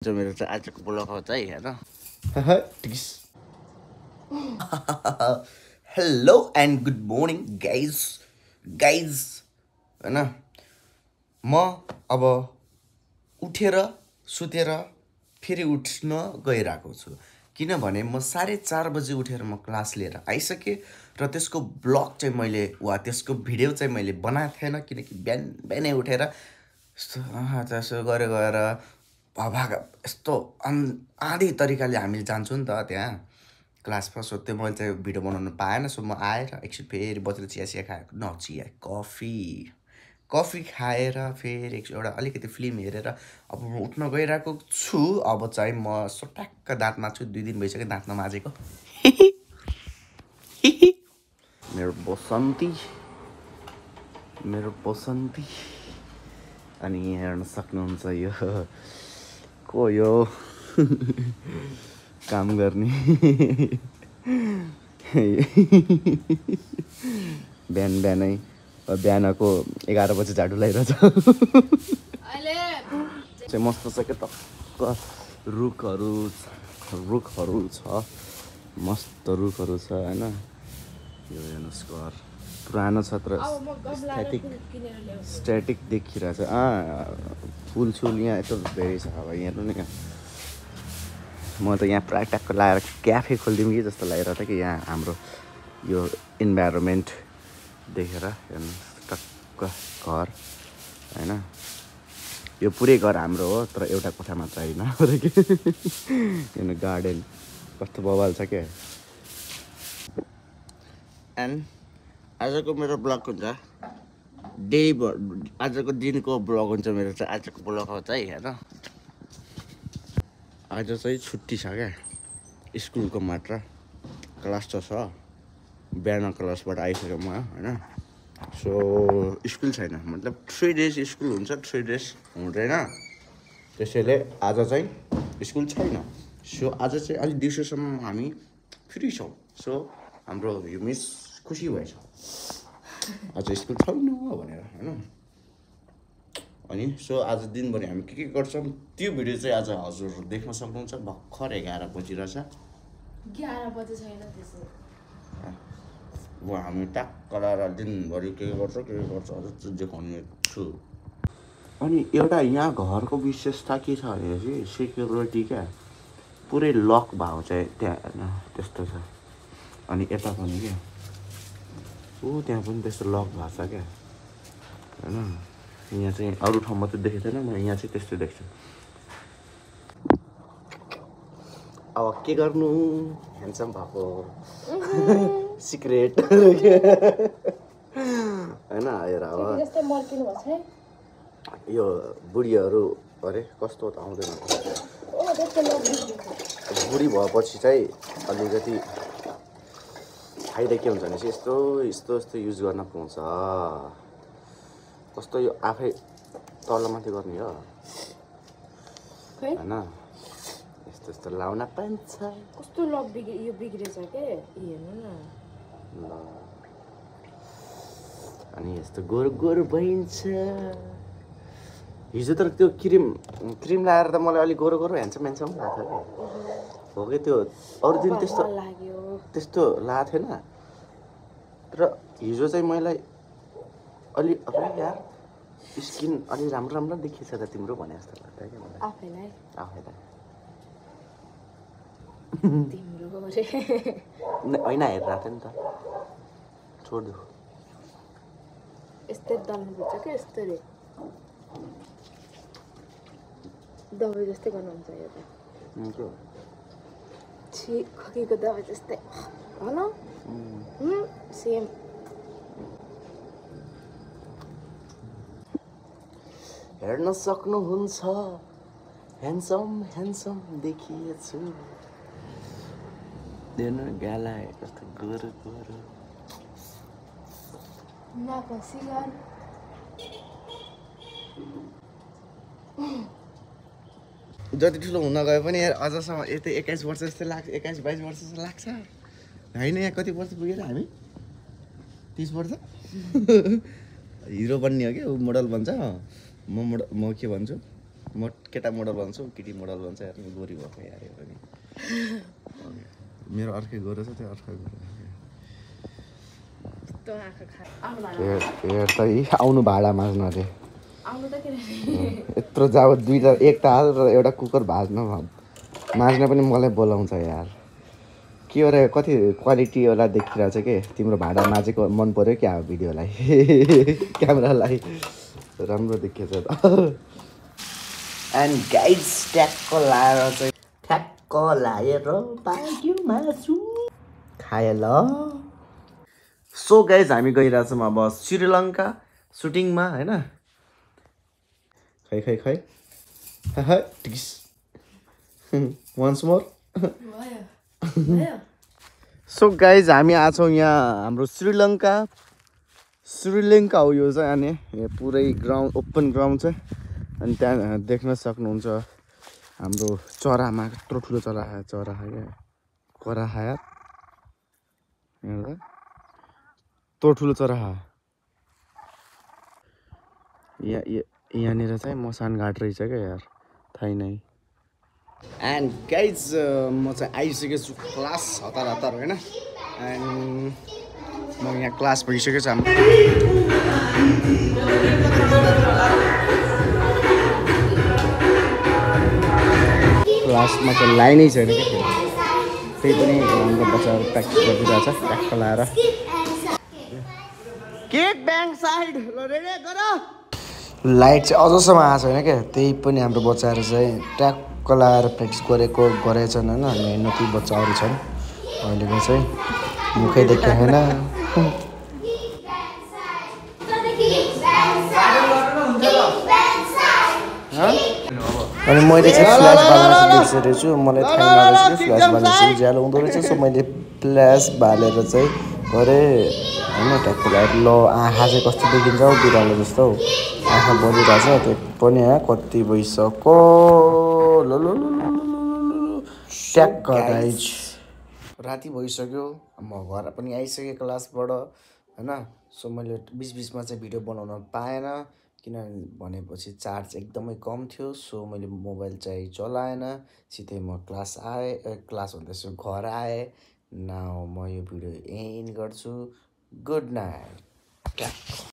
जो मेरो चाहिँ आजको ब्लग हो चाहिँ हेर hello and good morning guys होइन म अब उठेर सुतेर फेरि उठ्न गइरहेको छु किनभने म 4:30 बजे उठेर म क्लास लिएर आइसकेँ र त्यसको ब्लग चाहिँ मैले वा त्यसको भिडियो चाहिँ मैले बनाएको थिएन किनकि बिहानै उठेर त्यसो गएर भाग यस्तो आधी तरिकाले हामी जान्छौँ नि त त्यहाँ क्लासमा सो त्यो मैले चाहिँ भिडियो बनाउनु पाएन सो म आएर एकछिन फेरि बसेर चिया खाएको चिया कफी खाएर फेरि एउटा अलिकति फिल्म हेरेर अब म उठ्न गइरहेको छु अब चाहिँ म सट्याक्क दाँत माझ्छु 2 दिन भइसक्यो दाँत नमाजेको मेरो बसन्ती अनि हेर्न सक्नुहुन्छ यो को यो काम गर्ने बिहानको 11 बजे झाडु लगाइरहेछ चाहिँ मस्त छ क्या टक्क रुखहरू छ मस्त रुखहरू छ होइन यो हेर्नुहोस् घर पुरानो छ तर स्ट्याटिक देखिरहेछ फुल यहाँ यस्तो धेरै छ अब हेर्नु नि म त यहाँ प्रायः ट्याक्क लगाएर क्याफे खोलिदिउँ कि जस्तो लागिरहेको थियो कि यहाँ हाम्रो यो इन्भाइरोमेन्ट देखेर हेर्नु टक्क घर होइन यो पुरै घर हाम्रो हो तर एउटा कोठा मात्र होइन हेर्नु गार्डन कस्तो बवाल छ क्या एन्ड आजको मेरो ब्लग हुन्छ आजको दिनको ब्लग हुन्छ मेरो चाहिँ आजको ब्लग हो चाहिँ हेर आज चाहिँ छुट्टी छ क्या स्कुलको मात्र क्लास त छ बिहान क्लासबाट आइसक्यो म होइन सो स्कुल छैन मतलब 3 डेज स्कुल हुन्छ 3 डेज हुँदैन त्यसैले आज चाहिँ स्कुल छैन सो आज चाहिँ अलिक दिउँसोसम्म हामी फ्री छौँ सो हाम्रो यो मिस खुसी भएछ आज स्कुल छैन भनेर होइन अनि सो आज दिनभरि हामी के गर्छौँ त्यो भिडियो चाहिँ आज हजुर देख्न सक्नुहुन्छ भर्खर 11 बजिरहेछ 11 बजे छैन त्यसो अब हामी ट्याक्क लगाएर दिनभरि के गर्छ हजुर चाहिँ देखाउने छु अनि एउटा यहाँ घरको विशेषता के छ भने चाहिँ सेक्युरिटी क्या पुरै लक भएको चाहिँ त्यहाँ होइन त्यस्तो छ अनि यता पनि क्या त्यहाँ पनि त्यस्तो लक भएको छ क्या होइन यहाँ चाहिँ अरू ठाउँमा त देखेको छैन म यहाँ चाहिँ त्यस्तो देख्छु अब के गर्नु ह्यान्डसम भएको सिक्रेट होइन हेर अब यो बुढीहरू अरे कस्तो त आउँदैन बुढी भएपछि चाहिँ अलिकति फाइदा के हुन्छ भने चाहिँ यस्तो युज गर्न पाउँछ कस्तो यो आफै तलमाथि गर्ने हो होइन यस्तो लाउन पाइन्छ कस्तो लक यो बिग्रेछ के हेर्नु न ल अनि यस्तो गोरु भइन्छ हिजो त त्यो क्रिम लगाएर त मलाई अलिक गोरो ह्यान्डसम लाग्थ्यो हो कि त्यो अरू दिन त्यस्तो लागेको थिएन तर हिजो चाहिँ मलाई अलि अब यार स्किन अलि राम्रो देखिन्छ त तिम्रो भने जस्तो लाग्छ क्या मलाई आफैलाई तिम्रो रे होइन हेरिरहेको थियो नि त छोडिदियो यस्तै दल्नुपर्छ क्या यस्तो रे दबाई जस्तै गर्नुहुन्छ यो त छि खकीको दबाई जस्तै होला सेम हेर्न सक्नुहुन्छ ह्यान्डसम देखिएछु हेर्नु गाला कस्तो गोरो जति ठुलो हुन गए पनि अझसम्म यतै 21 वर्ष जस्तो लाग्छ 21-22 वर्ष जस्तो लाग्छ होइन यहाँ कति वर्ष पुगेर हामी 30 वर्ष हिरो बन्ने हो कि मोडल बन्छ म के भन्छु म केटा मोडल भन्छु केटी मोडल भन्छ यार गोरी भएको यार यो पनि मेरो अर्कै गोरो छ त्यो अर्कै गोरो त्यो आँखा खा आउनु हेर त आउनु भाडा माझ्न अरे आउनु त किन यत्रो जाब दुईटा एक ताल र एउटा कुकर माझ्न पनि मलाई बोलाउँछ यार के हो र कति क्वालिटीवाला देखिरहेको छ कि तिम्रो भाडा माझेको मन पर्यो क्या भिडियोलाई क्यामेरालाई राम्रो देखिएछ त एन्ड गाइड्स ट्याक्क लाएर चाहिँ ठ्याक्क लाएर पाक्यो मासु खाए ल सो गाइज हामी गइरहेछौँ अब श्रीलङ्का सुटिङमा होइन खै खै खै ticks once more so guys हामी आछौँ यहाँ हाम्रो श्रीलङ्का हो यो चाहिँ अनि पुरै ग्राउन्ड ओपन ग्राउन्ड छ अनि त्यहाँ देख्न सक्नुहुन्छ हाम्रो चरामा यत्रो ठुलो चरा क्या कराहा यार हेर्दा यत्रो ठुलो चराहा यहाँनिर चाहिँ मसान घाट रहेछ क्या यार थाहै नै एन्ड गाइज म चाहिँ आइसकेको छु क्लास हतार होइन एन्ड म यहाँ क्लास भइसकेको छु हाम्रो क्लासमा चाहिँ लाइनै छैन क्या त्यही पनि हाम्रो बच्चाहरू प्र्याक्टिस गरिरहेछ ट्याक्क लाएर केक ब्याङ्क साइड लाइट चाहिँ अझसम्म आएको छैन क्या त्यही पनि हाम्रो बच्चाहरू चाहिँ ट्याक्क लाएर प्र्याक्टिस गरेछन् होइन मेहनती बच्चाहरू छन् अहिलेको चाहिँ मुखै देख्यो होइन अनि मैले चाहिँ फ्ल्यास बाल्न बिर्सेको छु मलाई थाहा नरहेछ कि फ्ल्यास बाल्ने उज्यालो हुँदो रहेछ सो मैले फ्ल्यास बालेर चाहिँ गरेँ होइन ट्याक्क लाएर ल आँखा चाहिँ कस्तो देखिन्छ हौ बिरालो जस्तो हौ आँखा बलिरहेछ त्यो पनि कति भइसक्यो ल ट्याक्क गाइज राति भइसक्यो म घर पनि आइसकेँ क्लासबाट होइन सो मैले बिचमा चाहिँ भिडियो बनाउन पाएन किनभने भनेपछि चार्ज एकदमै कम थियो सो मैले मोबाइल चाहिँ चलाएन सिधै म क्लास भन्दैछु घर आएँ नाउ म यो भिडियो एन्ड गर्छु गुड नाइट